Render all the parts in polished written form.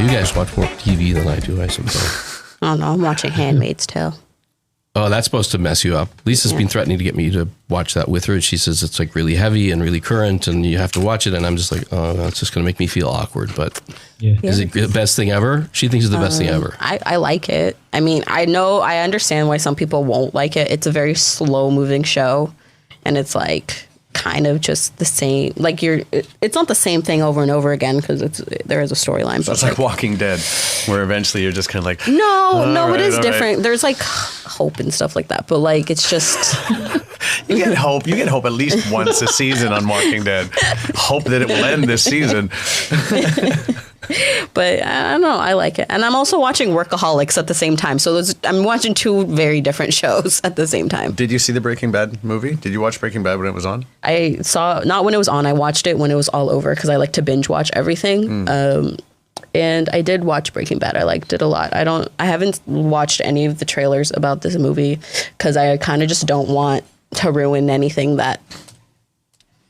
You guys watch more TV than I do, I suppose. I don't know. I'm watching Handmaid's Tale. Oh, that's supposed to mess you up. Lisa's been threatening to get me to watch that with her. She says it's like really heavy and really current and you have to watch it. And I'm just like, oh, that's just going to make me feel awkward. But is it the best thing ever? She thinks it's the best thing ever. I like it. I mean, I understand why some people won't like it. It's a very slow moving show. And it's like kind of just the same. Like it's not the same thing over and over again because there is a storyline. So it's like Walking Dead, where eventually you're just kind of like, no, it is different. Right. There's like hope and stuff like that, but like it's just you get hope at least once a season on Walking Dead. Hope that it will end this season. But I don't know, I like it. And I'm also watching Workaholics at the same time. So I'm watching two very different shows at the same time. Did you see the Breaking Bad movie? Did you watch Breaking Bad when it was on? I saw, not when it was on, I watched it when it was all over because I like to binge watch everything. And I did watch Breaking Bad. I liked it a lot. I haven't watched any of the trailers about this movie because I kind of just don't want to ruin anything that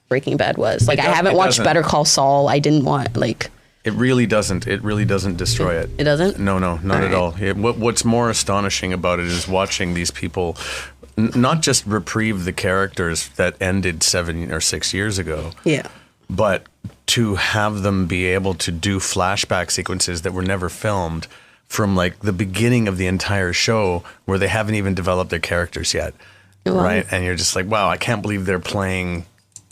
Breaking Bad was. Like, I haven't watched Better Call Saul. I didn't want, like... It really doesn't. It really doesn't destroy it. It doesn't? No, not at all. What's more astonishing about it is watching these people not just reprieve the characters that ended 7 or 6 years ago. Yeah. But to have them be able to do flashback sequences that were never filmed from like the beginning of the entire show where they haven't even developed their characters yet. Wow. Right? And you're just like, wow, I can't believe they're playing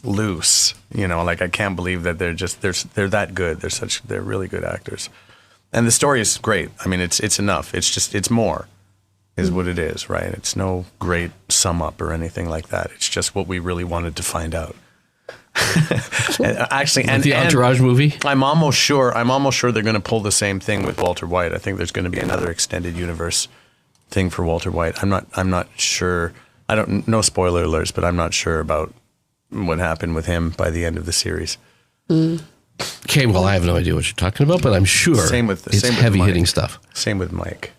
loose. You know, like I can't believe that they're that good. They're really good actors. And the story is great. I mean, it's enough. It's more is what it is, right? It's no great sum up or anything like that. It's just what we really wanted to find out. Actually, like the Entourage movie. I'm almost sure they're going to pull the same thing with Walter White. I think there's going to be another extended universe thing for Walter White. I'm not sure. No spoiler alerts, but I'm not sure about what happened with him by the end of the series. Okay, well, I have no idea what you're talking about, but I'm sure it's heavy hitting stuff. Same with Mike.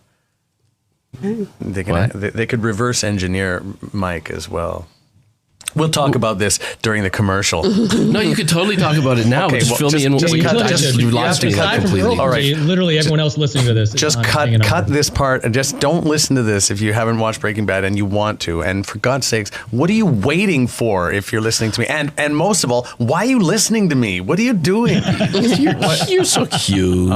They could reverse engineer Mike as well. We'll talk about this during the commercial. No, you could totally talk about it now. Just fill me in. You lost me completely. All right. Literally, everyone else listening to this. Just cut this part and just don't listen to this if you haven't watched Breaking Bad and you want to. And for God's sakes, what are you waiting for if you're listening to me? And most of all, why are you listening to me? What are you doing? You're so cute.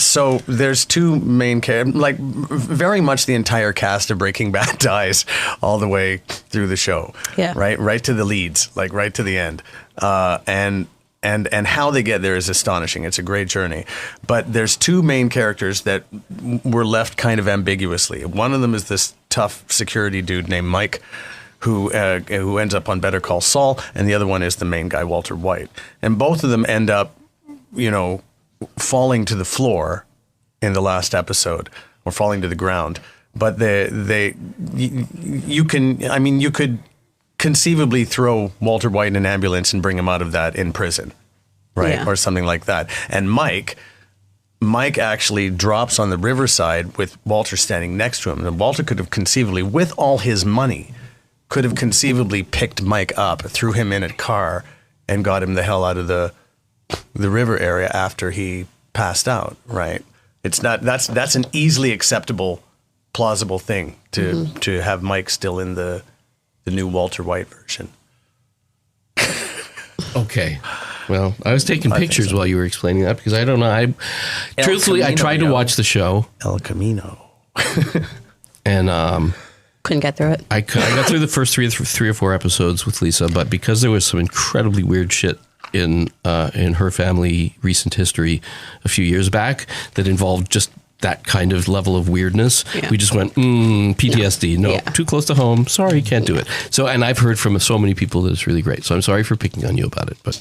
So there's two main characters. Like very much the entire cast of Breaking Bad dies all the way through the show. Yeah. Right to the leads, like right to the end. And how they get there is astonishing. It's a great journey. But there's two main characters that were left kind of ambiguously. One of them is this tough security dude named Mike, who ends up on Better Call Saul, and the other one is the main guy, Walter White. And both of them end up, falling to the floor in the last episode, or falling to the ground. But you could conceivably throw Walter White in an ambulance and bring him out of that in prison, right? Yeah. Or something like that. And Mike actually drops on the riverside with Walter standing next to him. And Walter could have conceivably, with all his money, picked Mike up, threw him in a car, and got him the hell out of the river area after he passed out, right? It's not, that's an easily acceptable, plausible thing to have Mike still in the new Walter White version. Okay. Well, I was taking pictures while you were explaining that because I don't know. Truthfully, I tried to watch the show. El Camino. And couldn't get through it. I got through the first three or four episodes with Lisa, but because there was some incredibly weird shit in her family recent history a few years back that involved just that kind of level of weirdness, we just went, PTSD. No, too close to home. Sorry, can't do it. So, and I've heard from so many people that it's really great. So I'm sorry for picking on you about it. But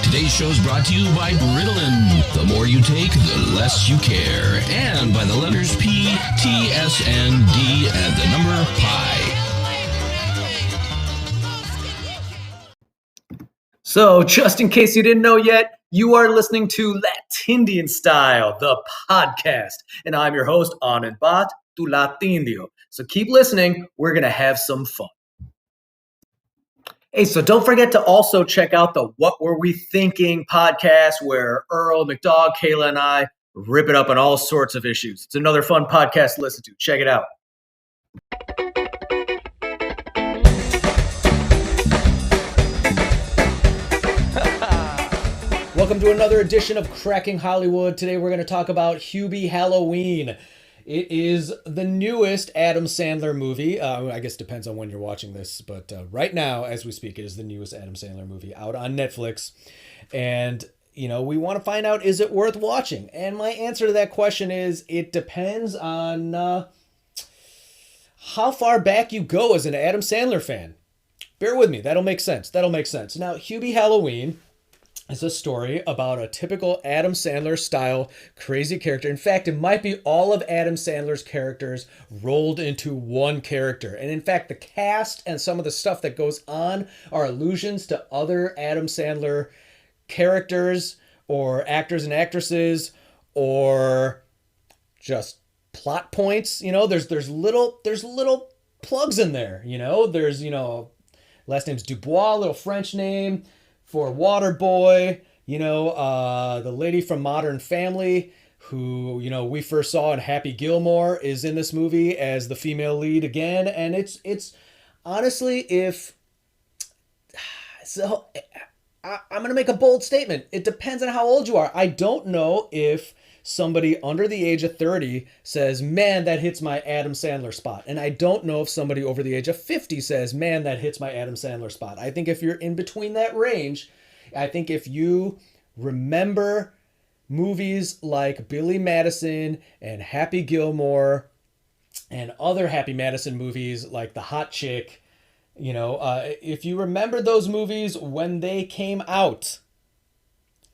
today's show is brought to you by Ritalin. The more you take, the less you care. And by the letters P, T, S, and D, and the number pi. So, just in case you didn't know yet, you are listening to Latindian Style, the podcast. And I'm your host, Anand Bhatt, tu Latindio. So keep listening. We're going to have some fun. Hey, so don't forget to also check out the What Were We Thinking podcast, where Earl, McDowell, Kayla, and I rip it up on all sorts of issues. It's another fun podcast to listen to. Check it out. Welcome to another edition of Cracking Hollywood. Today we're going to talk about Hubie Halloween. It is the newest Adam Sandler movie. I guess it depends on when you're watching this, but right now, as we speak, it is the newest Adam Sandler movie out on Netflix. And, you know, we want to find out, is it worth watching? And my answer to that question is, it depends on how far back you go as an Adam Sandler fan. Bear with me. That'll make sense. Now, Hubie Halloween is a story about a typical Adam Sandler style crazy character. In fact, it might be all of Adam Sandler's characters rolled into one character. And in fact, the cast and some of the stuff that goes on are allusions to other Adam Sandler characters or actors and actresses or just plot points. You know, there's little plugs in there, you know. There's, you know, last name's Dubois, little French name for Waterboy, you know, the lady from Modern Family who, you know, we first saw in Happy Gilmore is in this movie as the female lead again. And it's honestly, I'm going to make a bold statement. It depends on how old you are. I don't know if somebody under the age of 30 says, man, that hits my Adam Sandler spot. And I don't know if somebody over the age of 50 says, man, that hits my Adam Sandler spot. I think if you're in between that range, I think if you remember movies like Billy Madison and Happy Gilmore and other Happy Madison movies like The Hot Chick, you know, if you remember those movies when they came out,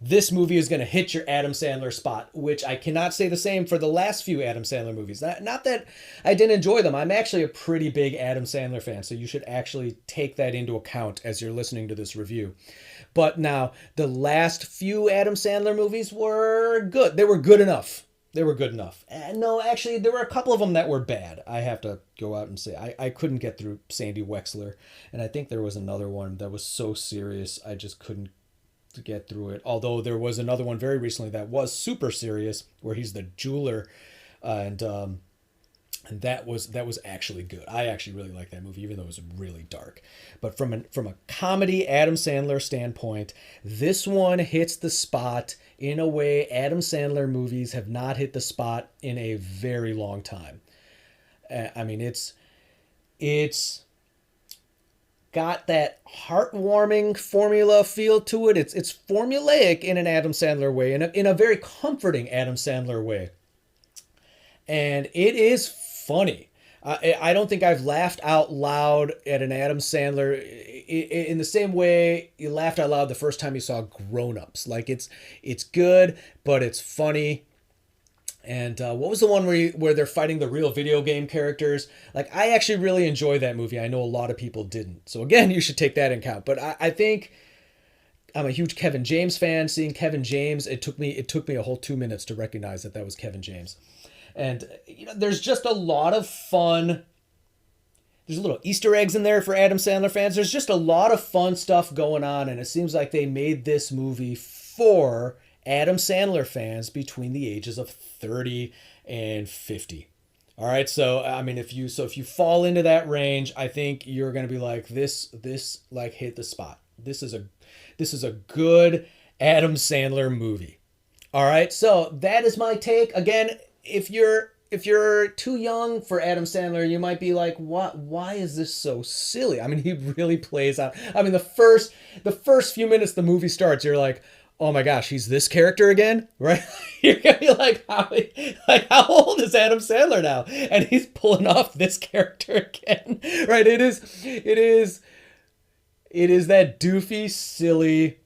this movie is going to hit your Adam Sandler spot, which I cannot say the same for the last few Adam Sandler movies. Not that I didn't enjoy them. I'm actually a pretty big Adam Sandler fan, so you should actually take that into account as you're listening to this review. But now, the last few Adam Sandler movies were good. They were good enough. And no, actually, there were a couple of them that were bad. I have to go out and say I couldn't get through Sandy Wexler, and I think there was another one that was so serious I just couldn't to get through it. Although there was another one very recently that was super serious where he's the jeweler, and that was actually good. I actually really liked that movie, even though it was really dark. But from a comedy Adam Sandler standpoint, this one hits the spot in a way Adam Sandler movies have not hit the spot in a very long time. I mean, it's got that heartwarming formula feel to it. It's formulaic in an Adam Sandler way, in a very comforting Adam Sandler way. And it is funny. I don't think I've laughed out loud at an Adam Sandler in the same way you laughed out loud the first time you saw Grown Ups. Like it's good, but it's funny. And what was the one where they're fighting the real video game characters? Like, I actually really enjoy that movie. I know a lot of people didn't. So again, you should take that into account. But I think I'm a huge Kevin James fan. Seeing Kevin James, it took me a whole 2 minutes to recognize that was Kevin James. And you know, there's just a lot of fun. There's a little Easter eggs in there for Adam Sandler fans. There's just a lot of fun stuff going on, and it seems like they made this movie for Adam Sandler fans between the ages of 30 and 50. All right, so I mean, if you fall into that range, I think you're going to be like, this like hit the spot. This is a good Adam Sandler movie. All right, so that is my take. Again, if you're too young for Adam Sandler, you might be like, what? Why is this so silly? I mean, he really plays out. I mean, the first few minutes the movie starts, you're like, oh my gosh, he's this character again, right? You're gonna be like, how old is Adam Sandler now? And he's pulling off this character again, right? It is that doofy, silly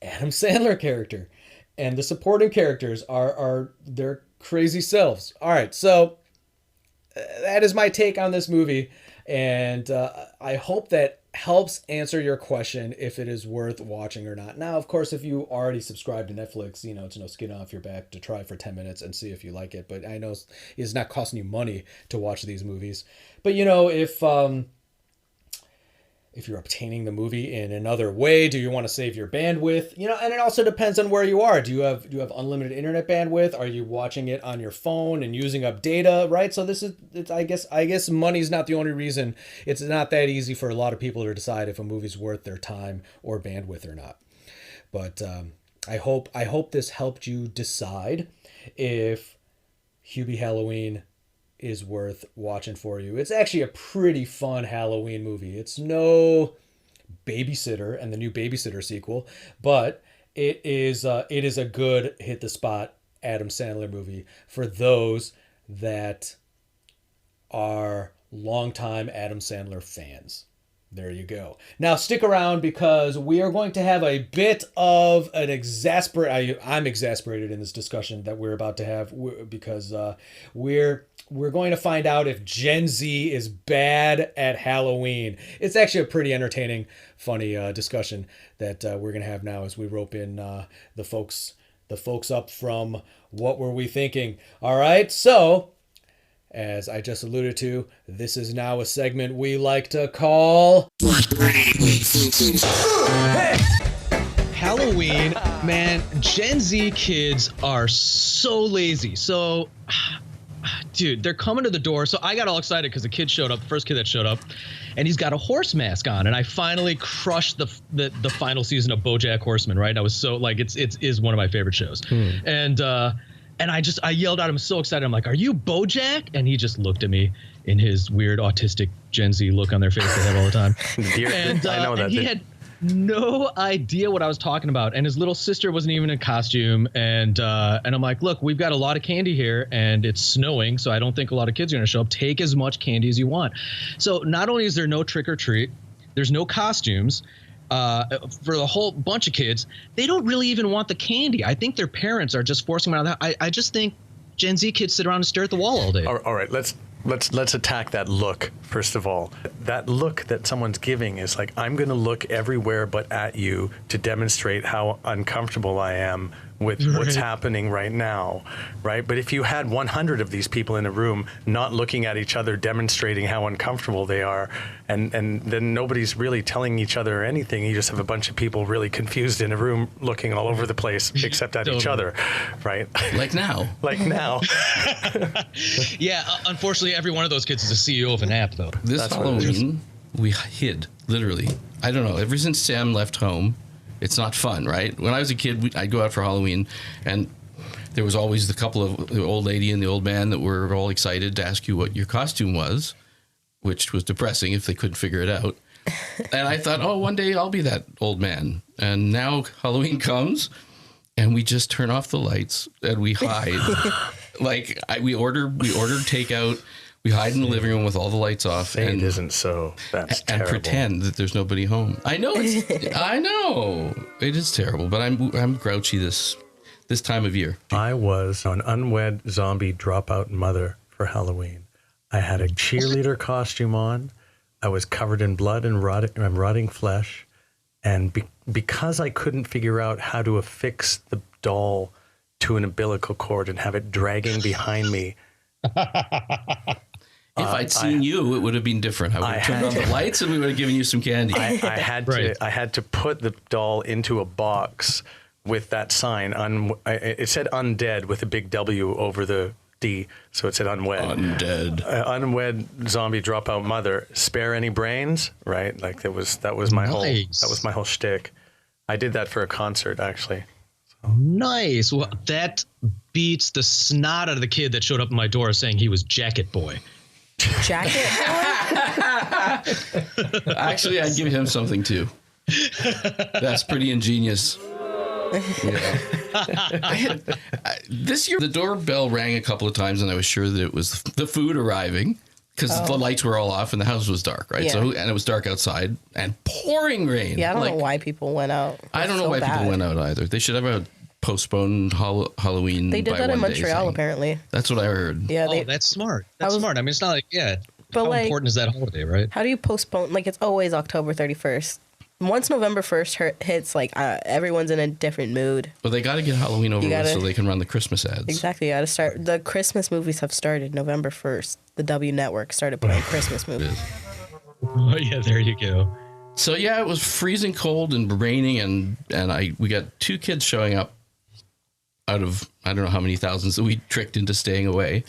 Adam Sandler character, and the supporting characters are their crazy selves. All right, so that is my take on this movie, and I hope that helps answer your question if it is worth watching or not. Now, of course, if you already subscribe to Netflix, it's no skin off your back to try for 10 minutes and see if you like it. But I know it's not costing you money to watch these movies. But, if you're obtaining the movie in another way. Do you want to save your bandwidth? You know, and it also depends on where you are. Do you have unlimited internet bandwidth? Are you watching it on your phone and using up data, right? So I guess money's not the only reason. It's not that easy for a lot of people to decide if a movie's worth their time or bandwidth or not. But I hope this helped you decide if Hubie Halloween is worth watching for you. It's actually a pretty fun Halloween movie. It's no Babysitter and the new Babysitter sequel, but it is a good hit the spot Adam Sandler movie for those that are longtime Adam Sandler fans. There you go. Now stick around because we are going to have a bit of an I'm exasperated in this discussion that we're about to have because we're going to find out if Gen Z is bad at Halloween. It's actually a pretty entertaining, funny discussion that we're going to have now as we rope in the folks up from What Were We Thinking? All right, so as I just alluded to, this is now a segment we like to call Halloween. Man, Gen Z kids are so lazy. So, dude, they're coming to the door. So I got all excited because the kid showed up, the first kid that showed up, and he's got a horse mask on. And I finally crushed the final season of BoJack Horseman, right? I was so like, it is one of my favorite shows. And I yelled at him so excited. I'm like, "Are you BoJack?" And he just looked at me in his weird autistic Gen Z look on their face they have all the time. And I know that. And he had no idea what I was talking about. And his little sister wasn't even in costume. And I'm like, "Look, we've got a lot of candy here and it's snowing, so I don't think a lot of kids are going to show up. Take as much candy as you want." So not only is there no trick or treat, there's no costumes. For the whole bunch of kids, they don't really even want the candy. I think their parents are just forcing them out of that. I just think Gen Z kids sit around and stare at the wall all day. All right, let's attack that look first of all. That look that someone's giving is like, I'm going to look everywhere but at you to demonstrate how uncomfortable I am with what's happening right now, right? But if you had 100 of these people in a room not looking at each other, demonstrating how uncomfortable they are, and then nobody's really telling each other anything, you just have a bunch of people really confused in a room looking all over the place except at each other, right? Like now. Like now. Yeah, unfortunately, every one of those kids is a CEO of an app, though. This Halloween, we hid, literally. I don't know, ever since Sam left home, it's not fun, right? When I was a kid, I'd go out for Halloween, and there was always the couple of the old lady and the old man that were all excited to ask you what your costume was, which was depressing if they couldn't figure it out. And I thought, oh, one day I'll be that old man. And now Halloween comes, and we just turn off the lights and we hide. We order takeout. We hide in the living room with all the lights off. It isn't so. That's and terrible. Pretend that there's nobody home. I know. I know. It is terrible, but I'm grouchy this time of year. I was an unwed zombie dropout mother for Halloween. I had a cheerleader costume on. I was covered in blood and rotting flesh. And because I couldn't figure out how to affix the doll to an umbilical cord and have it dragging behind me. If I'd seen you, it would have been different. I would have turned on the lights and we would have given you some candy. I had to put the doll into a box with that sign. It said undead with a big W over the D, so it said unwed. Undead. Unwed zombie dropout mother. Spare any brains? Right? Like that was my whole shtick. I did that for a concert actually. Nice. Well, that beats the snot out of the kid that showed up at my door saying he was Jacket Boy. Jacket boy? Actually, I'd give him something too. That's pretty ingenious. Yeah. This year, the doorbell rang a couple of times, and I was sure that it was the food arriving because the lights were all off and the house was dark, right? Yeah. And it was dark outside and pouring rain. Yeah, I don't know why people went out. I don't know why people went out either. They should have a postponed Halloween. They did that in Montreal, apparently. That's what I heard. Yeah, that's smart. That's smart. I mean, it's not like, but how important is that holiday, right? How do you postpone? Like, it's always October 31st. Once November 1st hits, like, everyone's in a different mood. Well, they got to get Halloween over with so they can run the Christmas ads. Exactly. You got to start. The Christmas movies have started November 1st. The W Network started playing Christmas movies. Oh, yeah, there you go. So yeah, it was freezing cold and raining, and we got 2 kids showing up out of I don't know how many thousands that we tricked into staying away,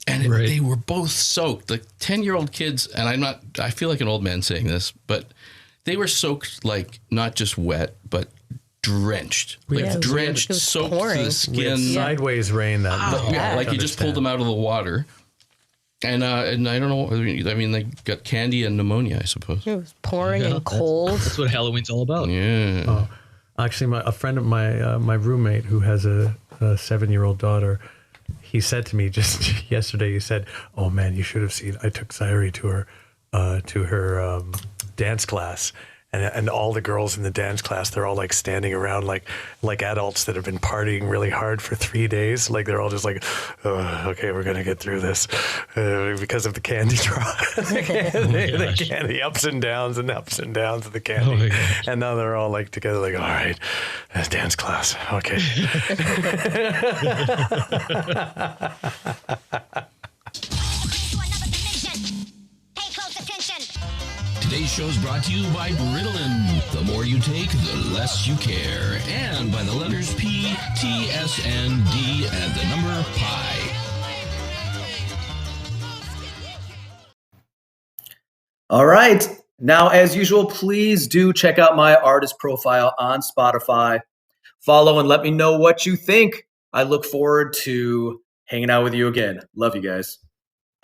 and they were both soaked. Like 10-year-old kids, and I feel like an old man saying this, but they were soaked, like not just wet, but drenched, drenched, soaked to the skin. Sideways rain like you just pulled them out of the water. And I don't know. I mean, they got candy and pneumonia, I suppose. It was pouring and cold. That's what Halloween's all about. Yeah. Actually, a friend of my roommate who has a 7-year-old daughter, he said to me just yesterday. He said, "Oh man, you should have seen. I took Zaire to her dance class." And all the girls in the dance class, they're all like standing around like adults that have been partying really hard for 3 days. Like they're all just like, oh, okay, we're gonna get through this because of the candy drop, the candy ups and downs of the candy. And now they're all like together, like, all right, that's dance class, okay. Today's show is brought to you by Ritalin. The more you take, the less you care. And by the letters P, T, S, and D, and the number pi. All right. Now, as usual, please do check out my artist profile on Spotify. Follow and let me know what you think. I look forward to hanging out with you again. Love you guys.